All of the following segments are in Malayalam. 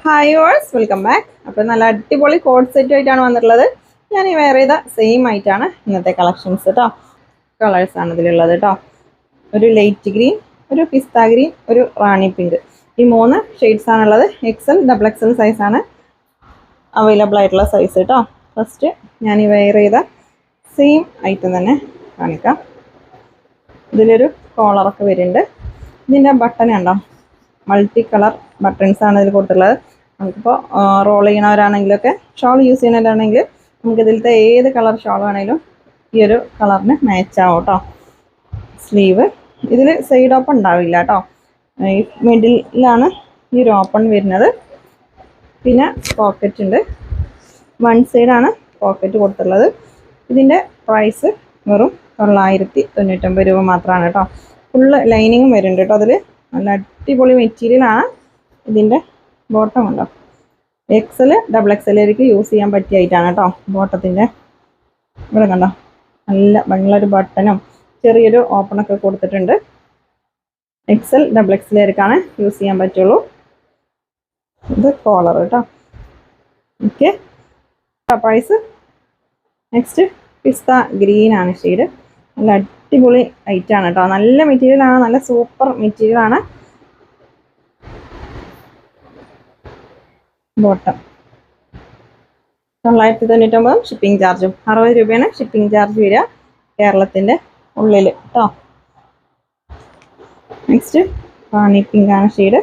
Hi ഓൾസ് welcome back. അപ്പോൾ നല്ല അടിപൊളി കോഡ് സെറ്റ് ആയിട്ടാണ് വന്നിട്ടുള്ളത്. ഞാൻ ഈ വെയർ ചെയ്ത സെയിം ആയിട്ടാണ് ഇന്നത്തെ കളക്ഷൻസ് കേട്ടോ. കളേഴ്സാണ് ഇതിലുള്ളത് കേട്ടോ. ഒരു ലൈറ്റ് ഗ്രീൻ, ഒരു പിസ്ത ഗ്രീൻ, ഒരു റാണി പിങ്ക്, ഈ 3 ഷെയ്ഡ്സ് ആണുള്ളത്. എക്സൽ ഡബിൾ എക്സൽ സൈസാണ് അവൈലബിൾ ആയിട്ടുള്ള സൈസ് കേട്ടോ. ഫസ്റ്റ് ഞാൻ ഈ വെയർ ചെയ്ത സെയിം ഐറ്റം തന്നെ കാണിക്കാം. ഇതിലൊരു കോളറൊക്കെ വരുന്നുണ്ട്. ഇതിൻ്റെ ബട്ടൺ ഉണ്ടോ, മൾട്ടി കളർ ബട്ടൺസ് ആണ് ഇതിൽ കൊടുത്തിട്ടുള്ളത്. നമുക്കിപ്പോൾ റോൾ ചെയ്യണവരാണെങ്കിലൊക്കെ ഷോൾ യൂസ് ചെയ്യുന്നവരാണെങ്കിൽ നമുക്കിതിലത്തെ ഏത് കളർ ഷോൾ വേണമെങ്കിലും ഈ ഒരു കളറിന് മാച്ച് ആവും കേട്ടോ. സ്ലീവ് ഇതിൽ സൈഡ് ഓപ്പൺ ഉണ്ടാവില്ല കേട്ടോ. ഈ മിഡിലാണ് ഈ ഒരു ഓപ്പൺ വരുന്നത്. പിന്നെ പോക്കറ്റ് ഉണ്ട്, വൺ സൈഡാണ് പോക്കറ്റ് കൊടുത്തിട്ടുള്ളത്. ഇതിൻ്റെ പ്രൈസ് വെറും 999 രൂപ മാത്രമാണ് കേട്ടോ. ഫുള്ള് ലൈനിങ്ങും വരുന്നുണ്ട് കേട്ടോ. അതിൽ നല്ല അടിപൊളി മെറ്റീരിയലാണ്. ഇതിൻ്റെ ബോട്ടം ഉണ്ടോ, എക്സൽ ഡബിൾ എക്സലേക്ക് യൂസ് ചെയ്യാൻ പറ്റിയ ഐറ്റാണ് കേട്ടോ. ബോട്ടത്തിൻ്റെ ഇവിടെ കണ്ടോ, നല്ല ഭംഗിയുള്ളൊരു ബട്ടണും ചെറിയൊരു ഓപ്പണൊക്കെ കൊടുത്തിട്ടുണ്ട്. എക്സൽ ഡബിൾ എക്സലേക്കാണ് യൂസ് ചെയ്യാൻ പറ്റുള്ളൂ. ഇത് കോളർ കേട്ടോ. ഓക്കെ, പ്രൈസ് നെക്സ്റ്റ് പിസ്ത ഗ്രീൻ ആണ് ഷെയ്ഡ്. നല്ല അടിപൊളി ഐറ്റാണ് കേട്ടോ. നല്ല മെറ്റീരിയലാണ്, നല്ല സൂപ്പർ മെറ്റീരിയലാണ്. ബോട്ടം 999 ഷിപ്പിംഗ് ചാർജും. 60 രൂപയാണ് ഷിപ്പിംഗ് ചാർജ് വരിക കേരളത്തിൻ്റെ ഉള്ളിൽ കേട്ടോ. നെക്സ്റ്റ് റാണി പിങ്ക് ആണ് ഷെയ്ഡ്.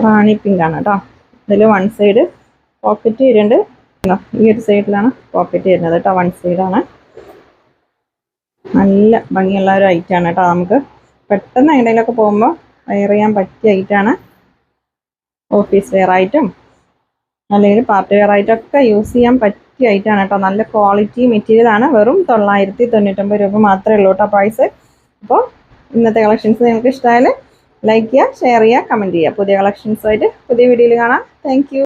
റാണി പിങ്ക് ആണ് കേട്ടോ. ഇതിൽ വൺ സൈഡ് പോക്കറ്റ് വരുന്നുണ്ട്. ഈ ഒരു സൈഡിലാണ് പോക്കറ്റ് വരുന്നത് കേട്ടോ. വൺ സൈഡാണ്. നല്ല ഭംഗിയുള്ള ഒരു ഐറ്റാണ് കേട്ടോ. നമുക്ക് പെട്ടെന്ന് എവിടെയെങ്കിലുമൊക്കെ പോകുമ്പോൾ വെയർ ചെയ്യാൻ പറ്റിയ ഐറ്റാണ്. ഓഫീസ് വെയർ ആയിട്ടും അല്ലെങ്കിൽ പാർട്ടി വെയർ ആയിട്ടൊക്കെ യൂസ് ചെയ്യാൻ പറ്റിയ ഐറ്റാണ് കേട്ടോ. നല്ല ക്വാളിറ്റി മെറ്റീരിയൽ ആണ്. വെറും 999 രൂപ മാത്രമേ ഉള്ളൂ കേട്ടോ പ്രൈസ്. അപ്പോൾ ഇന്നത്തെ കളക്ഷൻസ് നിങ്ങൾക്ക് ഇഷ്ടമായാൽ ലൈക്ക് ചെയ്യുക, ഷെയർ ചെയ്യുക, കമൻറ്റ് ചെയ്യുക. പുതിയ കളക്ഷൻസുമായിട്ട് പുതിയ വീഡിയോയിൽ കാണാം. Thank you.